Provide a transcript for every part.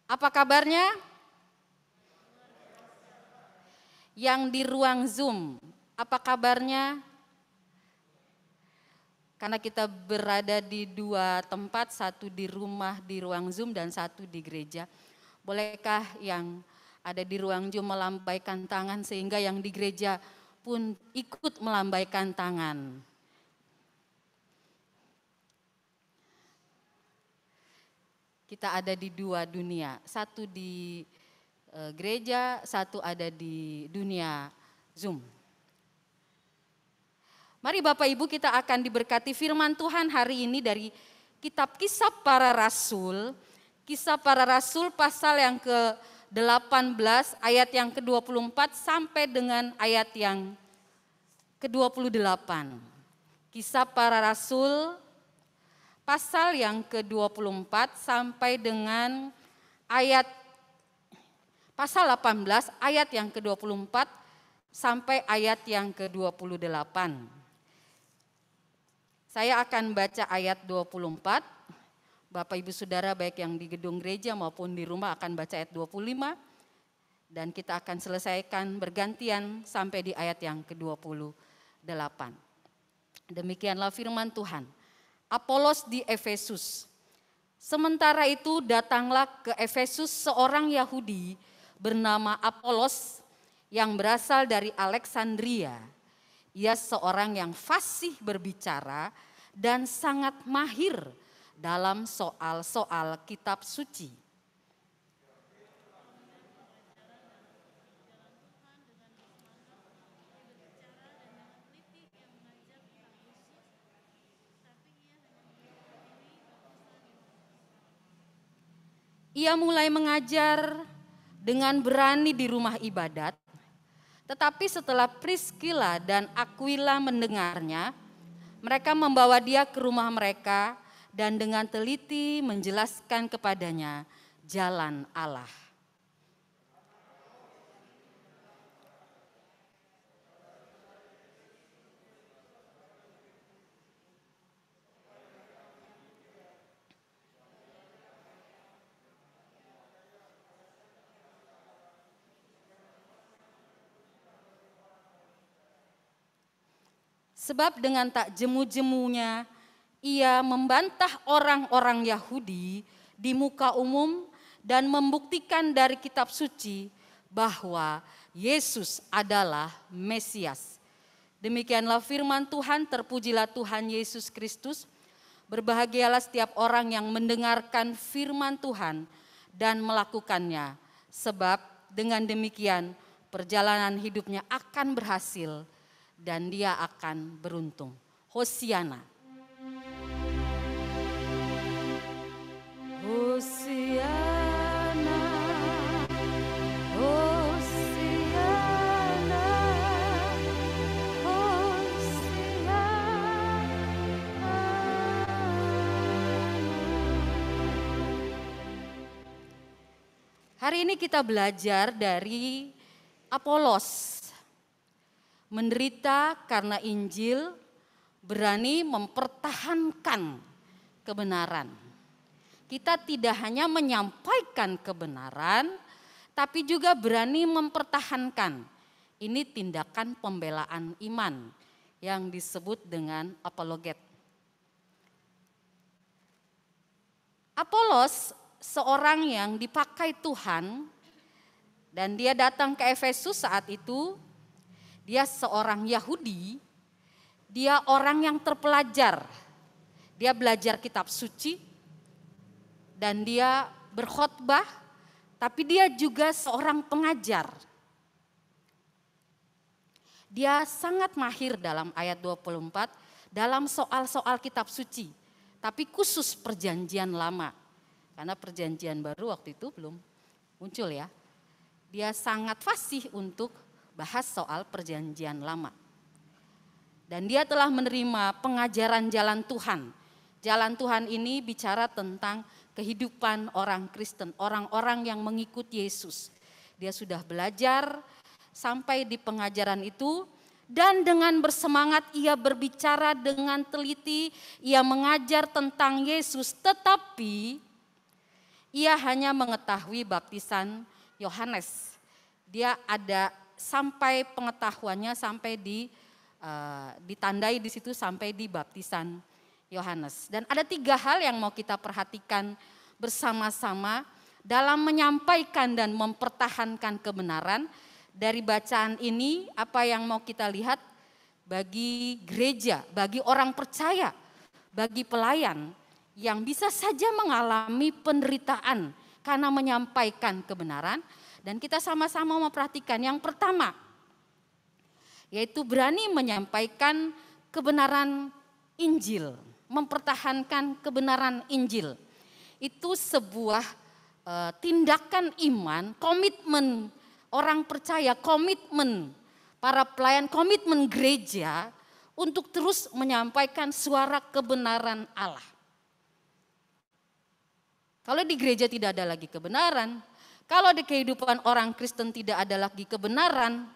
Apa kabarnya? Yang di ruang Zoom, apa kabarnya? Karena kita berada di dua tempat, satu di rumah di ruang Zoom dan satu di gereja. Bolehkah yang ada di ruang Zoom melambaikan tangan sehingga yang di gereja pun ikut melambaikan tangan? Kita ada di dua dunia, satu di gereja, satu ada di dunia Zoom. Mari Bapak Ibu, kita akan diberkati firman Tuhan hari ini dari kitab Kisah Para Rasul. Kisah Para Rasul pasal yang ke-18 ayat yang ke-24 sampai dengan ayat yang ke-28. Kisah Para Rasul pasal yang ke-24 sampai dengan pasal 18 ayat yang ke-24 sampai ayat yang ke-28. Saya akan baca ayat 24, Bapak Ibu Saudara baik yang di gedung gereja maupun di rumah akan baca ayat 25, dan kita akan selesaikan bergantian sampai di ayat yang ke-28. Demikianlah firman Tuhan. Apolos di Efesus. Sementara itu datanglah ke Efesus seorang Yahudi bernama Apolos yang berasal dari Alexandria. Ia seorang yang fasih berbicara dan sangat mahir dalam soal-soal kitab suci. Ia mulai mengajar dengan berani di rumah ibadat, tetapi setelah Priscilla dan Aquila mendengarnya, mereka membawa dia ke rumah mereka dan dengan teliti menjelaskan kepadanya jalan Allah. Sebab dengan tak jemu-jemunya ia membantah orang-orang Yahudi di muka umum dan membuktikan dari kitab suci bahwa Yesus adalah Mesias. Demikianlah firman Tuhan, terpujilah Tuhan Yesus Kristus. Berbahagialah setiap orang yang mendengarkan firman Tuhan dan melakukannya, sebab dengan demikian perjalanan hidupnya akan berhasil dan dia akan beruntung. Hosiana. Hosiana. Hosiana. Hosiana. Hari ini kita belajar dari Apolos. Menderita karena Injil, berani mempertahankan kebenaran. Kita tidak hanya menyampaikan kebenaran, tapi juga berani mempertahankan. Ini tindakan pembelaan iman yang disebut dengan apologet. Apolos seorang yang dipakai Tuhan dan dia datang ke Efesus saat itu. Dia seorang Yahudi, dia orang yang terpelajar. Dia belajar kitab suci dan dia berkhotbah, tapi dia juga seorang pengajar. Dia sangat mahir dalam ayat 24 dalam soal-soal kitab suci, tapi khusus perjanjian lama. Karena perjanjian baru waktu itu belum muncul ya. Dia sangat fasih untuk bahas soal perjanjian lama. Dan dia telah menerima pengajaran jalan Tuhan. Jalan Tuhan ini bicara tentang kehidupan orang Kristen, orang-orang yang mengikut Yesus. Dia sudah belajar sampai di pengajaran itu dan dengan bersemangat ia berbicara dengan teliti, ia mengajar tentang Yesus, tetapi ia hanya mengetahui baptisan Yohanes. Dia ada sampai pengetahuannya sampai ditandai di situ sampai di baptisan Yohanes. Dan ada 3 hal yang mau kita perhatikan bersama-sama dalam menyampaikan dan mempertahankan kebenaran. Dari bacaan ini apa yang mau kita lihat bagi gereja, bagi orang percaya, bagi pelayan yang bisa saja mengalami penderitaan karena menyampaikan kebenaran. Dan kita sama-sama memperhatikan yang pertama, yaitu berani menyampaikan kebenaran Injil, mempertahankan kebenaran Injil. Itu sebuah tindakan iman, komitmen orang percaya, komitmen para pelayan, komitmen gereja untuk terus menyampaikan suara kebenaran Allah. Kalau di gereja tidak ada lagi kebenaran, kalau di kehidupan orang Kristen tidak ada lagi kebenaran,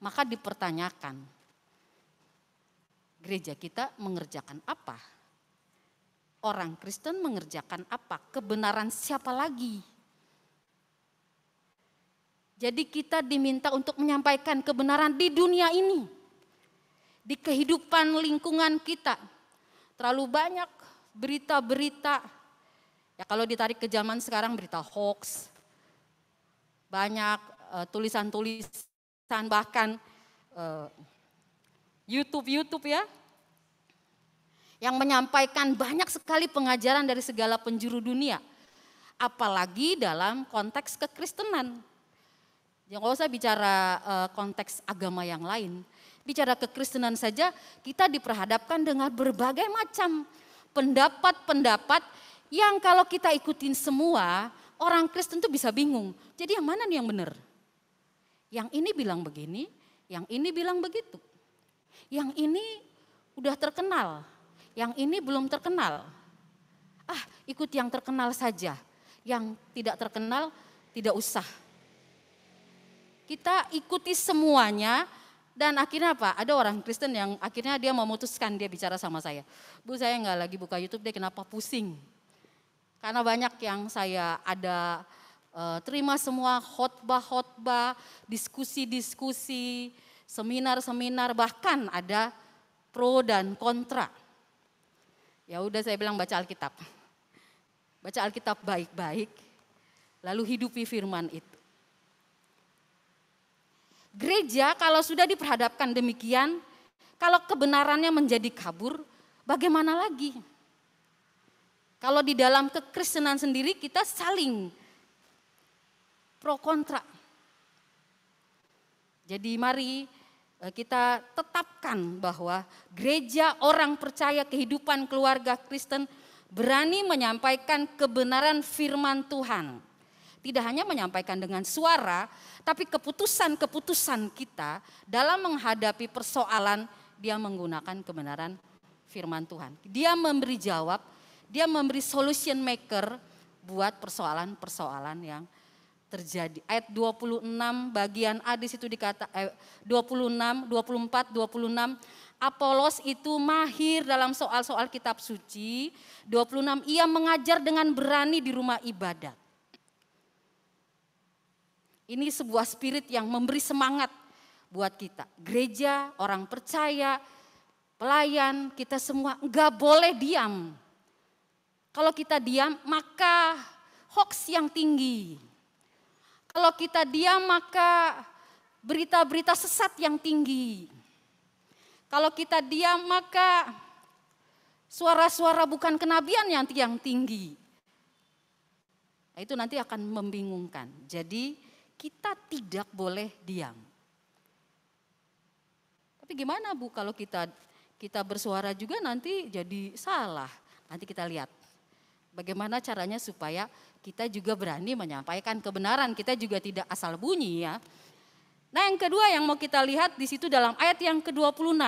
maka dipertanyakan, gereja kita mengerjakan apa? Orang Kristen mengerjakan apa? Kebenaran siapa lagi? Jadi kita diminta untuk menyampaikan kebenaran di dunia ini. Di kehidupan lingkungan kita. Terlalu banyak berita-berita. Ya kalau ditarik ke zaman sekarang berita hoax. Banyak tulisan-tulisan bahkan YouTube ya. Yang menyampaikan banyak sekali pengajaran dari segala penjuru dunia. Apalagi dalam konteks kekristenan. Jangan nggak usah bicara konteks agama yang lain. Bicara kekristenan saja kita diperhadapkan dengan berbagai macam pendapat-pendapat yang kalau kita ikutin semua, orang Kristen tuh bisa bingung. Jadi yang mana nih yang benar? Yang ini bilang begini, yang ini bilang begitu. Yang ini udah terkenal, yang ini belum terkenal. Ikut yang terkenal saja, yang tidak terkenal tidak usah. Kita ikuti semuanya dan akhirnya apa? Ada orang Kristen yang akhirnya dia memutuskan dia bicara sama saya. Bu, saya nggak lagi buka YouTube deh, kenapa pusing? Karena banyak yang saya ada terima semua khotbah-khotbah, diskusi-diskusi, seminar-seminar, bahkan ada pro dan kontra. Ya udah saya bilang baca Alkitab. Baca Alkitab baik-baik, lalu hidupi firman itu. Gereja kalau sudah diperhadapkan demikian, kalau kebenarannya menjadi kabur, bagaimana lagi? Kalau di dalam kekristenan sendiri kita saling pro kontra. Jadi mari kita tetapkan bahwa gereja orang percaya kehidupan keluarga Kristen berani menyampaikan kebenaran firman Tuhan. Tidak hanya menyampaikan dengan suara, tapi keputusan-keputusan kita dalam menghadapi persoalan dia menggunakan kebenaran firman Tuhan. Dia memberi jawab, dia memberi solution maker buat persoalan-persoalan yang terjadi. Ayat 26 bagian A di situ dikata 26, 24, 26. Apolos itu mahir dalam soal-soal kitab suci. 26 ia mengajar dengan berani di rumah ibadat. Ini sebuah spirit yang memberi semangat buat kita. Gereja, orang percaya, pelayan, kita semua enggak boleh diam. Kalau kita diam maka hoax yang tinggi. Kalau kita diam maka berita-berita sesat yang tinggi. Kalau kita diam maka suara-suara bukan kenabian yang tinggi. Nah, itu nanti akan membingungkan. Jadi kita tidak boleh diam. Tapi gimana Bu kalau kita bersuara juga nanti jadi salah. Nanti kita lihat bagaimana caranya supaya kita juga berani menyampaikan kebenaran. Kita juga tidak asal bunyi ya. Nah yang kedua yang mau kita lihat di situ dalam ayat yang ke-26.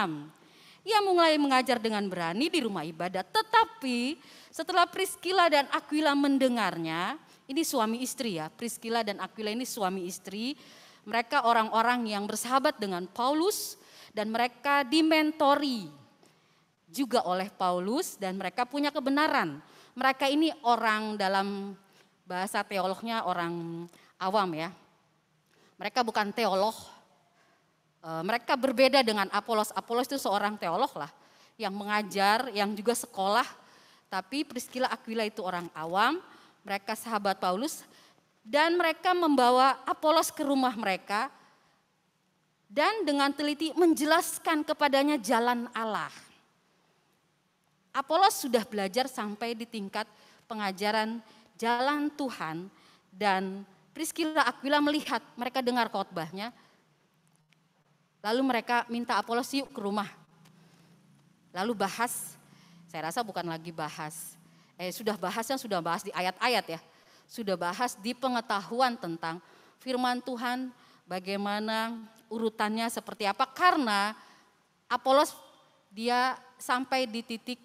Ia mulai mengajar dengan berani di rumah ibadat. Tetapi setelah Priskila dan Aquila mendengarnya, ini suami istri ya, Priskila dan Aquila ini suami istri. Mereka orang-orang yang bersahabat dengan Paulus dan mereka dimentori juga oleh Paulus dan mereka punya kebenaran. Mereka ini orang dalam bahasa teolognya orang awam ya. Mereka bukan teolog, mereka berbeda dengan Apolos. Apolos itu seorang teolog lah, yang mengajar, yang juga sekolah. Tapi Priscilla Aquila itu orang awam, mereka sahabat Paulus. Dan mereka membawa Apolos ke rumah mereka. Dan dengan teliti menjelaskan kepadanya jalan Allah. Apolos sudah belajar sampai di tingkat pengajaran jalan Tuhan. Dan Priscilla Aquila melihat, mereka dengar khotbahnya. Lalu mereka minta Apolos yuk ke rumah. Lalu bahas, saya rasa bukan lagi bahas. Sudah bahas di ayat-ayat ya. Sudah bahas di pengetahuan tentang firman Tuhan, bagaimana urutannya seperti apa. Karena Apolos dia sampai di titik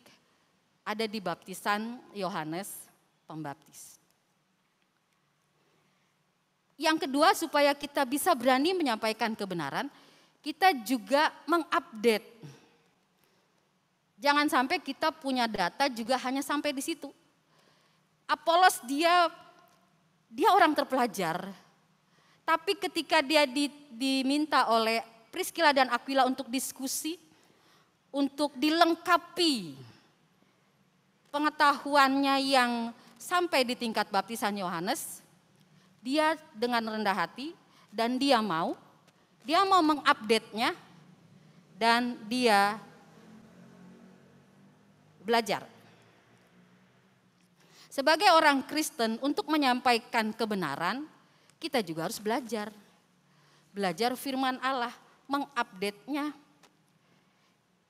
ada di baptisan Yohanes Pembaptis. Yang kedua, supaya kita bisa berani menyampaikan kebenaran, kita juga mengupdate. Jangan sampai kita punya data juga hanya sampai di situ. Apolos dia orang terpelajar, tapi ketika dia diminta oleh Priscilla dan Aquila untuk diskusi, untuk dilengkapi pengetahuannya yang sampai di tingkat baptisan Yohanes, dia dengan rendah hati dan dia mau mengupdate-nya dan dia belajar. Sebagai orang Kristen untuk menyampaikan kebenaran, kita juga harus belajar. Belajar firman Allah, mengupdate-nya.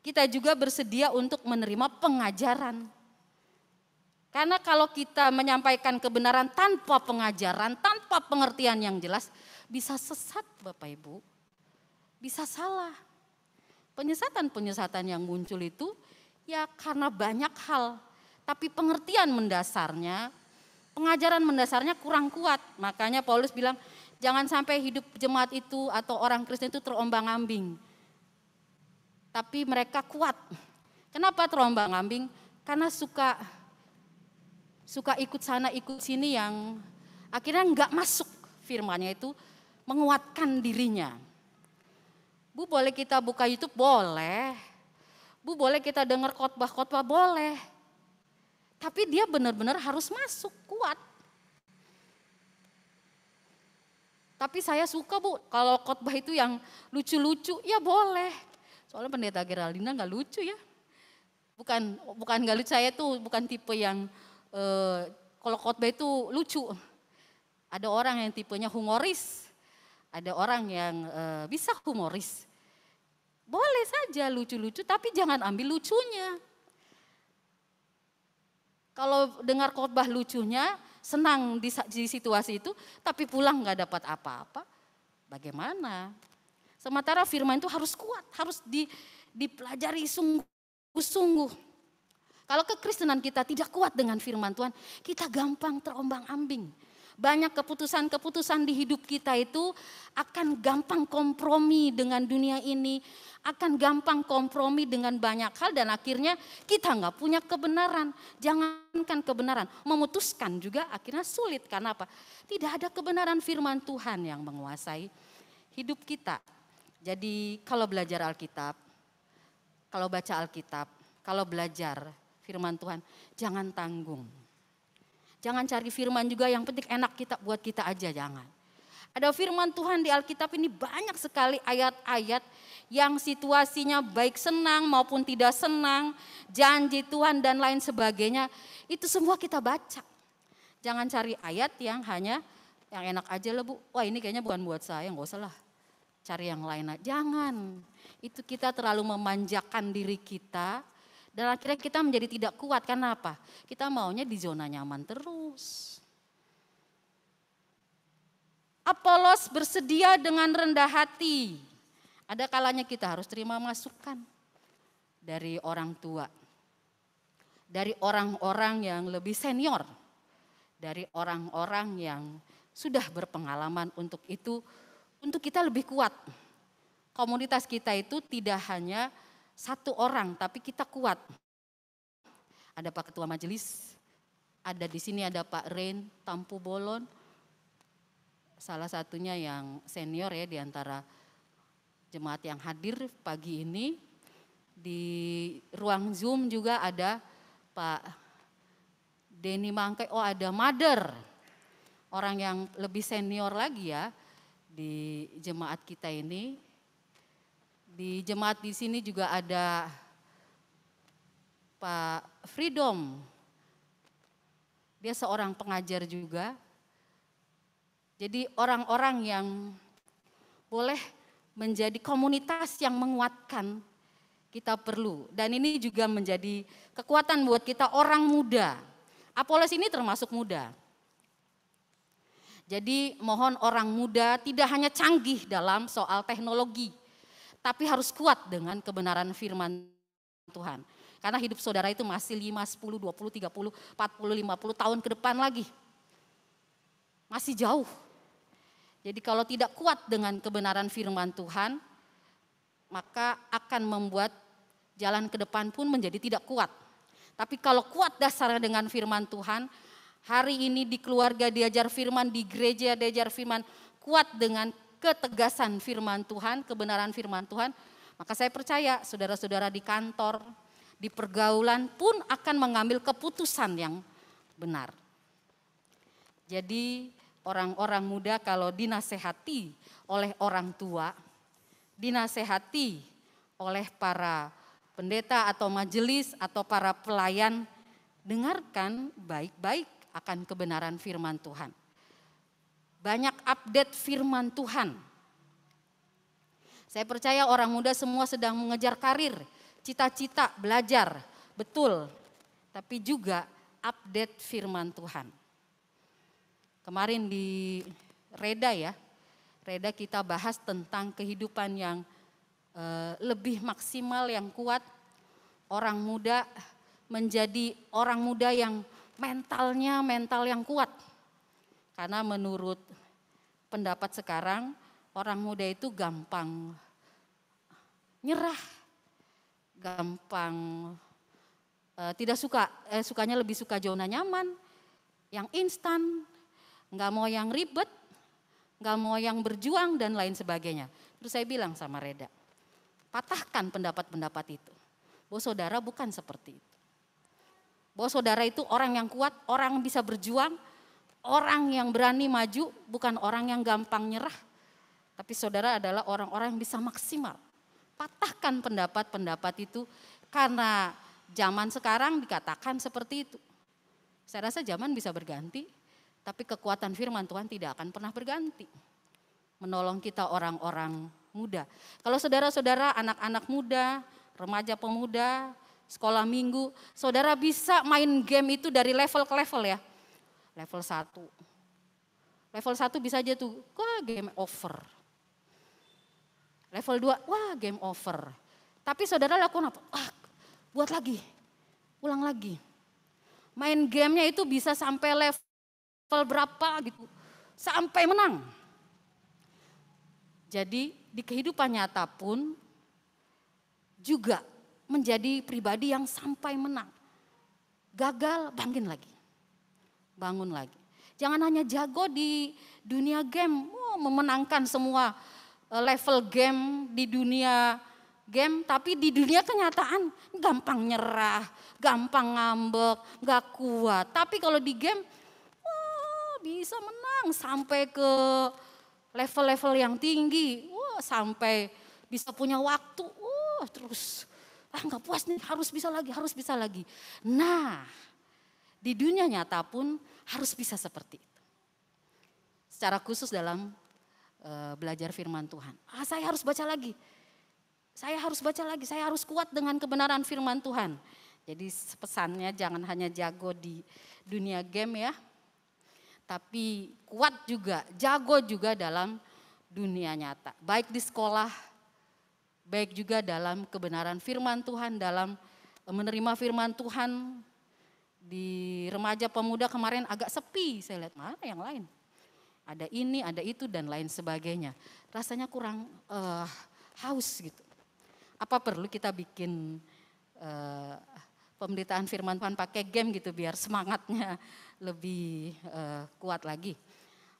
Kita juga bersedia untuk menerima pengajaran. Karena kalau kita menyampaikan kebenaran tanpa pengajaran, tanpa pengertian yang jelas, bisa sesat Bapak Ibu, bisa salah. Penyesatan-penyesatan yang muncul itu ya karena banyak hal, tapi pengertian mendasarnya, pengajaran mendasarnya kurang kuat. Makanya Paulus bilang, jangan sampai hidup jemaat itu atau orang Kristen itu terombang-ambing. Tapi mereka kuat. Kenapa terombang-ambing? Karena suka ikut sana ikut sini yang akhirnya enggak masuk firmannya itu, menguatkan dirinya. Bu, boleh kita buka YouTube? Boleh. Bu, boleh kita dengar khotbah-khotbah? Boleh. Tapi dia benar-benar harus masuk, kuat. Tapi saya suka Bu, kalau khotbah itu yang lucu-lucu, ya boleh. Soalnya Pendeta Geraldina enggak lucu ya. Bukan enggak lucu, saya tuh bukan tipe yang kalau khotbah itu lucu. Ada orang yang tipenya humoris, ada orang yang bisa humoris. Boleh saja lucu-lucu, tapi jangan ambil lucunya. Kalau dengar khotbah lucunya, senang di situasi itu, tapi pulang nggak dapat apa-apa, bagaimana? Sementara firman itu harus kuat, harus dipelajari sungguh-sungguh. Kalau kekristenan kita tidak kuat dengan firman Tuhan, kita gampang terombang-ambing. Banyak keputusan-keputusan di hidup kita itu akan gampang kompromi dengan dunia ini, akan gampang kompromi dengan banyak hal dan akhirnya kita nggak punya kebenaran. Jangankan kebenaran, memutuskan juga akhirnya sulit. Karena apa? Tidak ada kebenaran firman Tuhan yang menguasai hidup kita. Jadi kalau belajar Alkitab, kalau baca Alkitab, kalau belajar firman Tuhan, jangan tanggung. Jangan cari firman juga yang penting enak buat kita aja, jangan. Ada firman Tuhan di Alkitab ini banyak sekali ayat-ayat yang situasinya baik senang maupun tidak senang, janji Tuhan dan lain sebagainya. Itu semua kita baca. Jangan cari ayat yang hanya yang enak aja lah Bu. Wah ini kayaknya bukan buat saya, nggak usah lah. Cari yang lain aja. Jangan. Itu kita terlalu memanjakan diri kita. Dan akhirnya kita menjadi tidak kuat, karena apa? Kita maunya di zona nyaman terus. Apolos bersedia dengan rendah hati. Ada kalanya kita harus terima masukan dari orang tua. Dari orang-orang yang lebih senior. Dari orang-orang yang sudah berpengalaman untuk itu, untuk kita lebih kuat. Komunitas kita itu tidak hanya satu orang, tapi kita kuat. Ada Pak Ketua Majelis, Ada di sini ada Pak Rain Tampu Bolon, salah satunya yang senior ya di antara jemaat yang hadir pagi ini. Di ruang Zoom juga ada Pak Denny Mangkai, oh ada Mother, orang yang lebih senior lagi ya di jemaat kita ini. Di jemaat di sini juga ada Pak Freedom, dia seorang pengajar juga. Jadi orang-orang yang boleh menjadi komunitas yang menguatkan kita perlu. Dan ini juga menjadi kekuatan buat kita orang muda. Apolos ini termasuk muda. Jadi mohon orang muda tidak hanya canggih dalam soal teknologi, tapi harus kuat dengan kebenaran firman Tuhan. Karena hidup saudara itu masih 5, 10, 20, 30, 40, 50 tahun ke depan lagi. Masih jauh. Jadi kalau tidak kuat dengan kebenaran firman Tuhan, maka akan membuat jalan ke depan pun menjadi tidak kuat. Tapi kalau kuat dasarnya dengan firman Tuhan, hari ini di keluarga diajar firman, di gereja diajar firman, kuat dengan ketegasan firman Tuhan, kebenaran firman Tuhan, maka saya percaya saudara-saudara di kantor, di pergaulan pun akan mengambil keputusan yang benar. Jadi orang-orang muda kalau dinasehati oleh orang tua, dinasehati oleh para pendeta atau majelis atau para pelayan, dengarkan baik-baik akan kebenaran firman Tuhan. Banyak update firman Tuhan. Saya percaya orang muda semua sedang mengejar karir, cita-cita, belajar, betul. Tapi juga update firman Tuhan. Kemarin di Reda ya, Reda kita bahas tentang kehidupan yang lebih maksimal, yang kuat. Orang muda menjadi orang muda yang mentalnya mental yang kuat. Karena menurut pendapat sekarang, orang muda itu gampang nyerah, gampang tidak suka, sukanya lebih suka zona nyaman, yang instan, nggak mau yang ribet, nggak mau yang berjuang dan lain sebagainya. Terus saya bilang sama Reda, patahkan pendapat-pendapat itu. Bahwa saudara bukan seperti itu. Bahwa saudara itu orang yang kuat, orang yang bisa berjuang, orang yang berani maju, bukan orang yang gampang nyerah. Tapi saudara adalah orang-orang yang bisa maksimal. Patahkan pendapat-pendapat itu karena zaman sekarang dikatakan seperti itu. Saya rasa zaman bisa berganti, tapi kekuatan firman Tuhan tidak akan pernah berganti. Menolong kita orang-orang muda. Kalau saudara-saudara anak-anak muda, remaja pemuda, sekolah minggu, saudara bisa main game itu dari level ke level ya. Level 1. Level 1 bisa aja tuh, wah game over. Level 2, wah game over. Tapi saudara lakukan apa? Wah, buat lagi, ulang lagi. Main gamenya itu bisa sampai level berapa gitu, sampai menang. Jadi di kehidupan nyata pun juga menjadi pribadi yang sampai menang. Gagal, bangkit lagi. Bangun lagi. Jangan hanya jago di dunia game, memenangkan semua level game di dunia game, tapi di dunia kenyataan gampang nyerah, gampang ngambek, gak kuat. Tapi kalau di game, bisa menang sampai ke level-level yang tinggi, sampai bisa punya waktu, terus nggak puas nih, harus bisa lagi. Nah, di dunia nyata pun harus bisa seperti itu. Secara khusus dalam belajar firman Tuhan. Saya harus baca lagi. Saya harus kuat dengan kebenaran firman Tuhan. Jadi pesannya jangan hanya jago di dunia game ya, tapi kuat juga, jago juga dalam dunia nyata. Baik di sekolah, baik juga dalam kebenaran firman Tuhan, dalam menerima firman Tuhan. Di remaja pemuda kemarin agak sepi, saya lihat mana yang lain. Ada ini, ada itu dan lain sebagainya. Rasanya kurang haus gitu. Apa perlu kita bikin pemberitaan firman Tuhan pakai game gitu biar semangatnya lebih kuat lagi.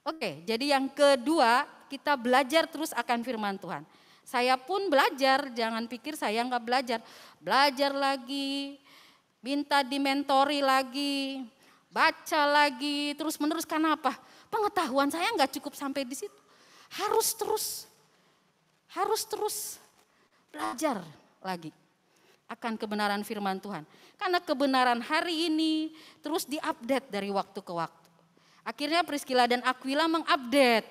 Oke, jadi yang kedua kita belajar terus akan firman Tuhan. Saya pun belajar, jangan pikir saya nggak belajar. Belajar lagi, minta dimentori lagi, baca lagi, terus menerus. Karena apa? Pengetahuan saya nggak cukup sampai di situ. Harus terus belajar lagi akan kebenaran firman Tuhan. Karena kebenaran hari ini terus diupdate dari waktu ke waktu. Akhirnya Priscilla dan Aquila mengupdate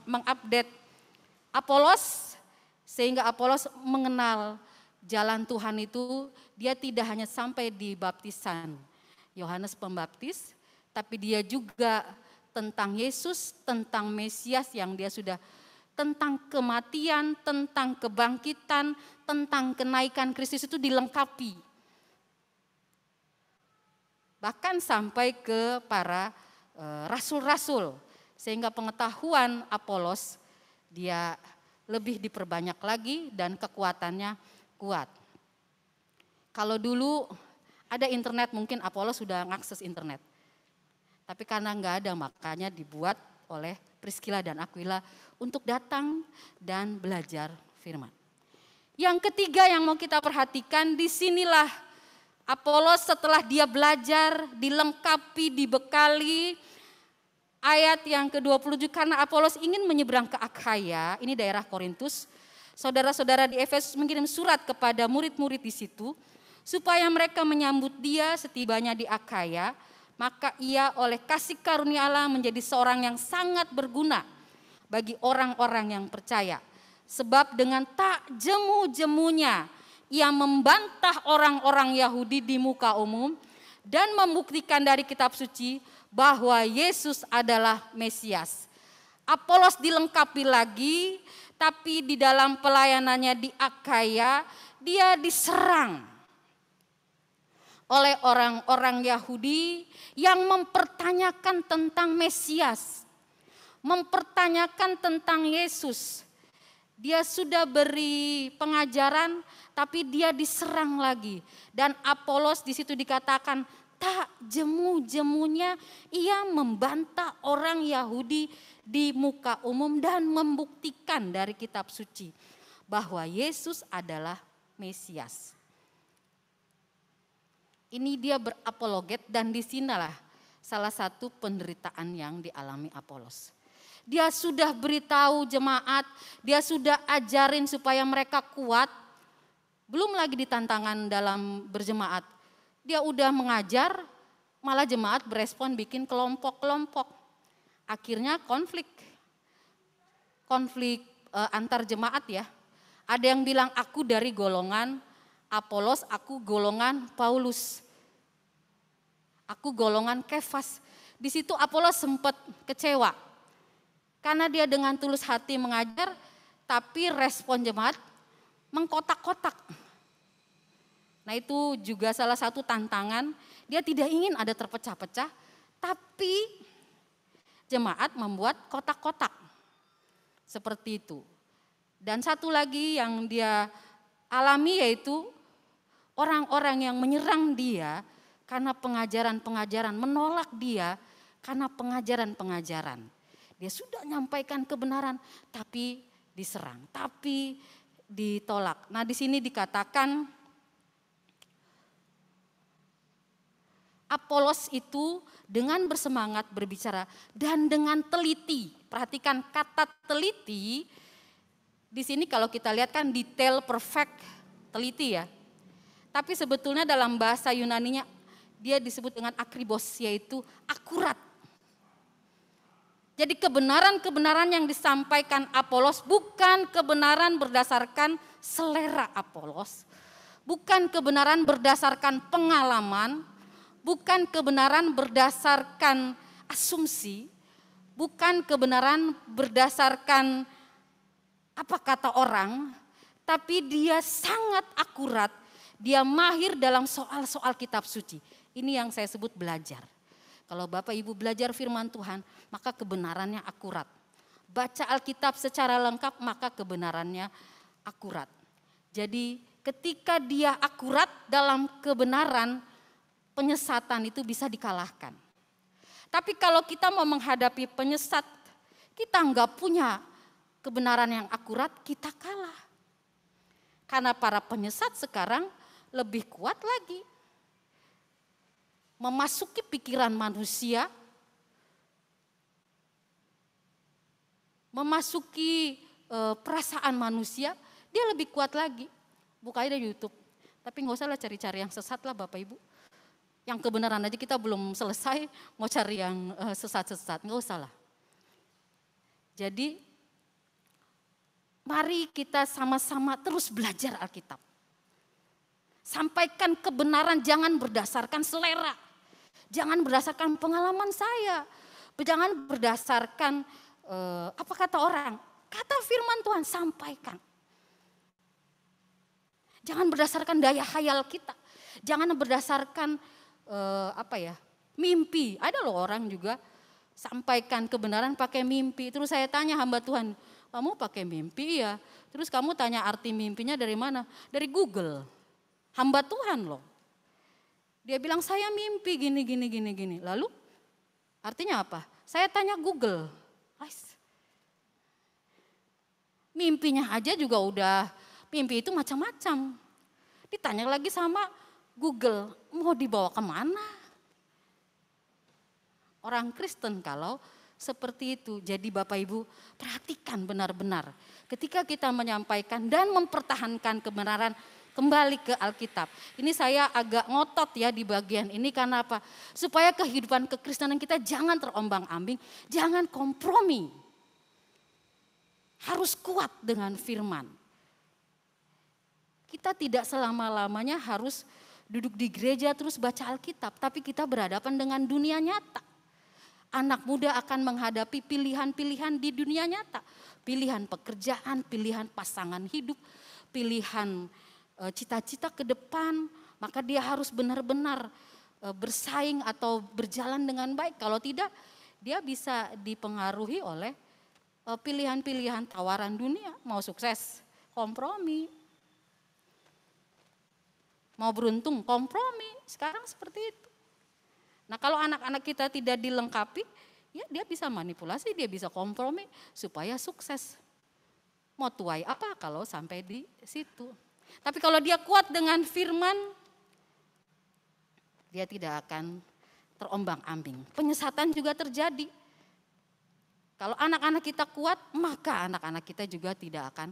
mengupdate Apolos, sehingga Apolos mengenal jalan Tuhan itu. Dia tidak hanya sampai di baptisan Yohanes Pembaptis, tapi dia juga tentang Yesus, tentang Mesias yang dia sudah, tentang kematian, tentang kebangkitan, tentang kenaikan Kristus itu dilengkapi. Bahkan sampai ke para rasul-rasul, sehingga pengetahuan Apolos dia lebih diperbanyak lagi dan kekuatannya kuat. Kalau dulu ada internet mungkin Apolos sudah mengakses internet. Tapi karena nggak ada makanya dibuat oleh Priscilla dan Aquila untuk datang dan belajar firman. Yang ketiga yang mau kita perhatikan, disinilah Apolos setelah dia belajar, dilengkapi, dibekali, ayat yang ke-27, karena Apolos ingin menyeberang ke Akhaya, ini daerah Korintus. Saudara-saudara di Efesus mengirim surat kepada murid-murid di situ, supaya mereka menyambut dia setibanya di Akhaya, maka ia oleh kasih karunia Allah menjadi seorang yang sangat berguna bagi orang-orang yang percaya. Sebab dengan tak jemu-jemunya, ia membantah orang-orang Yahudi di muka umum dan membuktikan dari kitab suci bahwa Yesus adalah Mesias. Apolos dilengkapi lagi, tapi di dalam pelayanannya di Akhaya dia diserang oleh orang-orang Yahudi yang mempertanyakan tentang Mesias, mempertanyakan tentang Yesus. Dia sudah beri pengajaran, tapi dia diserang lagi. Dan Apolos di situ dikatakan tak jemu-jemunya ia membantah orang Yahudi di muka umum dan membuktikan dari kitab suci bahwa Yesus adalah Mesias. Ini dia berapologet dan disinilah salah satu penderitaan yang dialami Apolos. Dia sudah beritahu jemaat, dia sudah ajarin supaya mereka kuat. Belum lagi di tantangan dalam berjemaat. Dia udah mengajar, malah jemaat berespon bikin kelompok-kelompok. Akhirnya konflik antar jemaat ya. Ada yang bilang aku dari golongan Apolos, aku golongan Paulus. Aku golongan Kefas. Di situ Apolos sempat kecewa. Karena dia dengan tulus hati mengajar, tapi respon jemaat mengkotak-kotak. Nah itu juga salah satu tantangan, dia tidak ingin ada terpecah-pecah, tapi jemaat membuat kotak-kotak. Seperti itu. Dan satu lagi yang dia alami yaitu orang-orang yang menyerang dia karena pengajaran-pengajaran, menolak dia karena pengajaran-pengajaran. Dia sudah menyampaikan kebenaran tapi diserang, tapi ditolak. Nah di sini dikatakan Apolos itu dengan bersemangat berbicara dan dengan teliti. Perhatikan kata teliti. Di sini kalau kita lihat kan detail, perfect, teliti ya. Tapi sebetulnya dalam bahasa Yunaninya dia disebut dengan akribos, yaitu akurat. Jadi kebenaran-kebenaran yang disampaikan Apolos bukan kebenaran berdasarkan selera Apolos, bukan kebenaran berdasarkan pengalaman, bukan kebenaran berdasarkan asumsi, bukan kebenaran berdasarkan apa kata orang, tapi dia sangat akurat, dia mahir dalam soal-soal kitab suci. Ini yang saya sebut belajar. Kalau Bapak Ibu belajar firman Tuhan, maka kebenarannya akurat. Baca Alkitab secara lengkap, maka kebenarannya akurat. Jadi Ketika dia akurat dalam kebenaran, penyesatan itu bisa dikalahkan. Tapi kalau kita mau menghadapi penyesat, kita nggak punya kebenaran yang akurat, kita kalah. Karena para penyesat sekarang lebih kuat lagi. Memasuki pikiran manusia, memasuki perasaan manusia, dia lebih kuat lagi. Buka aja YouTube, tapi nggak usah lah cari-cari yang sesat lah Bapak Ibu. Yang kebenaran aja kita belum selesai, mau cari yang sesat-sesat, nggak usah lah. Jadi mari kita sama-sama terus belajar Alkitab. Sampaikan kebenaran, jangan berdasarkan selera. Jangan berdasarkan pengalaman saya. Jangan berdasarkan apa kata orang. Kata firman Tuhan, sampaikan. Jangan berdasarkan daya khayal kita. Jangan berdasarkan mimpi. Ada loh orang juga sampaikan kebenaran pakai mimpi. Terus saya tanya hamba Tuhan, kamu pakai mimpi ya? Terus kamu tanya arti mimpinya dari mana? Dari Google. Hamba Tuhan loh. Dia bilang saya mimpi gini. Lalu artinya apa? Saya tanya Google. Mimpinya aja juga udah, mimpi itu macam-macam. Ditanya lagi sama Google, mau dibawa kemana? Orang Kristen kalau seperti itu. Jadi Bapak Ibu perhatikan benar-benar. Ketika kita menyampaikan dan mempertahankan kebenaran, kembali ke Alkitab. Ini saya agak ngotot ya di bagian ini karena apa? Supaya kehidupan kekristenan kita jangan terombang-ambing, jangan kompromi. Harus kuat dengan firman. Kita tidak selama-lamanya harus duduk di gereja terus baca Alkitab, tapi kita berhadapan dengan dunia nyata. Anak muda akan menghadapi pilihan-pilihan di dunia nyata. Pilihan pekerjaan, pilihan pasangan hidup, pilihan cita-cita ke depan, maka dia harus benar-benar bersaing atau berjalan dengan baik. Kalau tidak, dia bisa dipengaruhi oleh pilihan-pilihan tawaran dunia. Mau sukses, kompromi. Mau beruntung, kompromi. Sekarang seperti itu. Nah kalau anak-anak kita tidak dilengkapi, ya dia bisa manipulasi, dia bisa kompromi supaya sukses. Mau tuai apa kalau sampai di situ. Tapi kalau dia kuat dengan firman, dia tidak akan terombang-ambing. Penyesatan juga terjadi. Kalau anak-anak kita kuat, maka anak-anak kita juga tidak akan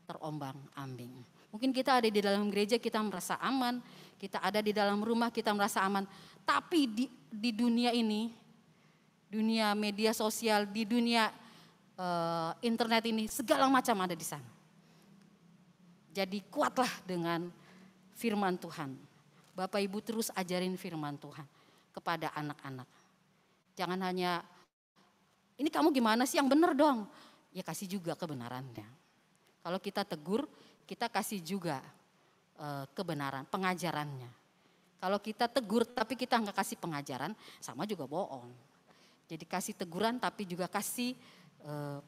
terombang-ambing. Mungkin kita ada di dalam gereja, kita merasa aman. Kita ada di dalam rumah, kita merasa aman. Tapi di dunia ini, dunia media sosial, di dunia internet ini, segala macam ada di sana. Jadi kuatlah dengan firman Tuhan. Bapak Ibu terus ajarin firman Tuhan kepada anak-anak. Jangan hanya, ini kamu gimana sih yang benar dong. Ya kasih juga kebenarannya. Kalau kita tegur, kita kasih juga kebenaran, pengajarannya. Kalau kita tegur tapi kita nggak kasih pengajaran, sama juga bohong. Jadi kasih teguran tapi juga kasih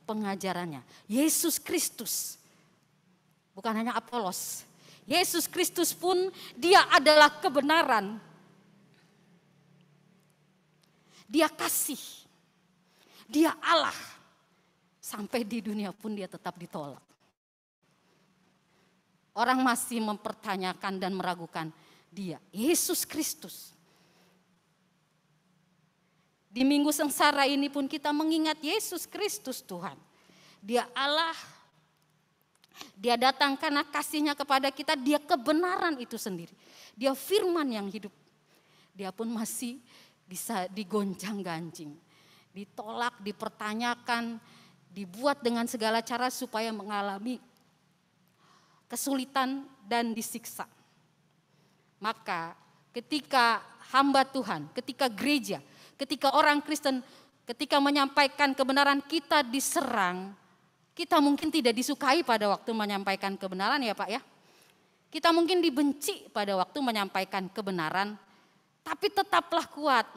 pengajarannya. Yesus Kristus. Bukan hanya Apolos. Yesus Kristus pun dia adalah kebenaran. Dia kasih. Dia Allah. Sampai di dunia pun dia tetap ditolak. Orang masih mempertanyakan dan meragukan dia. Yesus Kristus. Di minggu sengsara ini pun kita mengingat Yesus Kristus Tuhan. Dia Allah. Dia datang karena kasihnya kepada kita, dia kebenaran itu sendiri. Dia firman yang hidup. Dia pun masih bisa digoncang-gancing. Ditolak, dipertanyakan, dibuat dengan segala cara supaya mengalami kesulitan dan disiksa. Maka ketika hamba Tuhan, ketika gereja, ketika orang Kristen, ketika menyampaikan kebenaran kita diserang, kita mungkin tidak disukai pada waktu menyampaikan kebenaran ya Pak ya. Kita mungkin dibenci pada waktu menyampaikan kebenaran, tapi tetaplah kuat.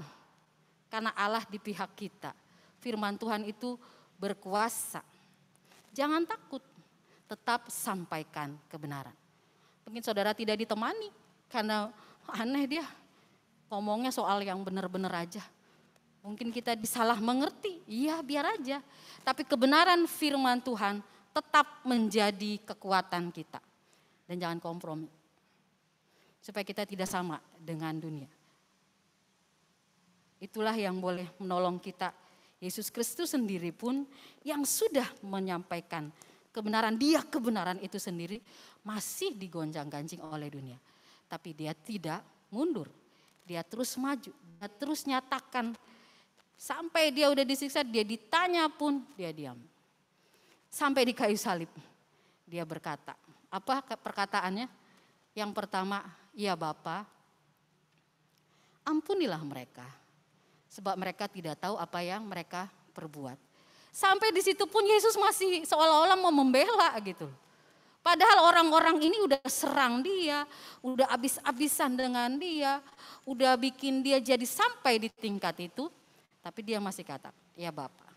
Karena Allah di pihak kita. Firman Tuhan itu berkuasa. Jangan takut, tetap sampaikan kebenaran. Mungkin saudara tidak ditemani karena aneh dia ngomongnya soal yang benar-benar aja. Mungkin kita disalah mengerti, iya biar aja. Tapi kebenaran firman Tuhan tetap menjadi kekuatan kita. Dan jangan kompromi. Supaya kita tidak sama dengan dunia. Itulah yang boleh menolong kita. Yesus Kristus sendiri pun yang sudah menyampaikan kebenaran, dia kebenaran itu sendiri masih digonjang-ganjing oleh dunia. Tapi dia tidak mundur, dia terus maju, dia terus nyatakan. Sampai dia udah disiksa, dia ditanya pun dia diam. Sampai di kayu salib, dia berkata, apa perkataannya? Yang pertama, ya Bapa, ampunilah mereka. Sebab mereka tidak tahu apa yang mereka perbuat. Sampai di situ pun Yesus masih seolah-olah mau membela gitu. Padahal orang-orang ini udah serang dia, udah habis-habisan dengan dia, udah bikin dia jadi sampai di tingkat itu. Tapi dia masih kata, ya Bapa,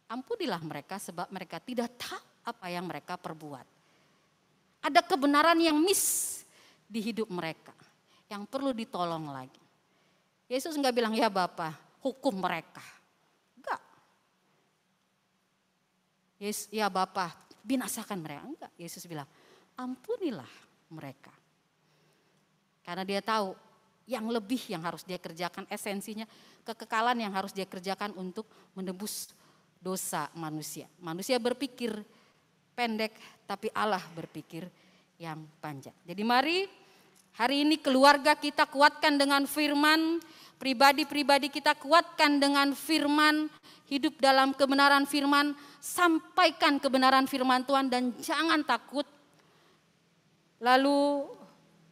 ampunilah mereka sebab mereka tidak tahu apa yang mereka perbuat. Ada kebenaran yang miss di hidup mereka, yang perlu ditolong lagi. Yesus enggak bilang, ya Bapa, hukum mereka. Enggak. Ya Bapa, binasakan mereka. Enggak, Yesus bilang, ampunilah mereka. Karena dia tahu yang lebih yang harus dia kerjakan, esensinya kekekalan yang harus dia kerjakan untuk menebus dosa manusia. Manusia berpikir pendek, tapi Allah berpikir yang panjang. Jadi mari hari ini keluarga kita kuatkan dengan firman, pribadi-pribadi kita kuatkan dengan firman, hidup dalam kebenaran firman, sampaikan kebenaran firman Tuhan dan jangan takut. Lalu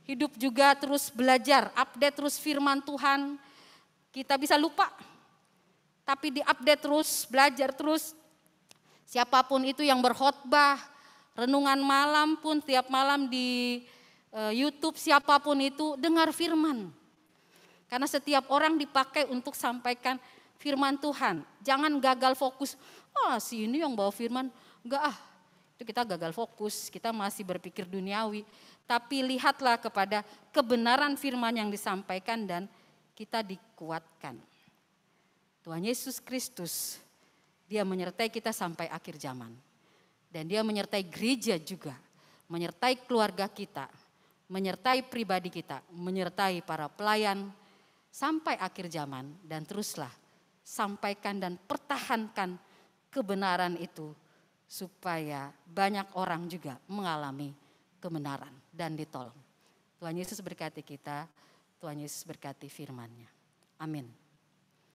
hidup juga terus belajar, update terus firman Tuhan. Kita bisa lupa, tapi diupdate terus, belajar terus. Siapapun itu yang berkhotbah, renungan malam pun tiap malam di YouTube, siapapun itu dengar firman. Karena setiap orang dipakai untuk sampaikan firman Tuhan. Jangan gagal fokus, si ini yang bawa firman, enggak itu kita gagal fokus, kita masih berpikir duniawi. Tapi lihatlah kepada kebenaran firman yang disampaikan dan kita dikuatkan. Tuhan Yesus Kristus, dia menyertai kita sampai akhir zaman. Dan dia menyertai gereja juga, menyertai keluarga kita, menyertai pribadi kita, menyertai para pelayan sampai akhir zaman. Dan teruslah sampaikan dan pertahankan kebenaran itu supaya banyak orang juga mengalami kebenaran dan ditolong. Tuhan Yesus berkati kita, Tuhan Yesus berkati firman-Nya. Amin.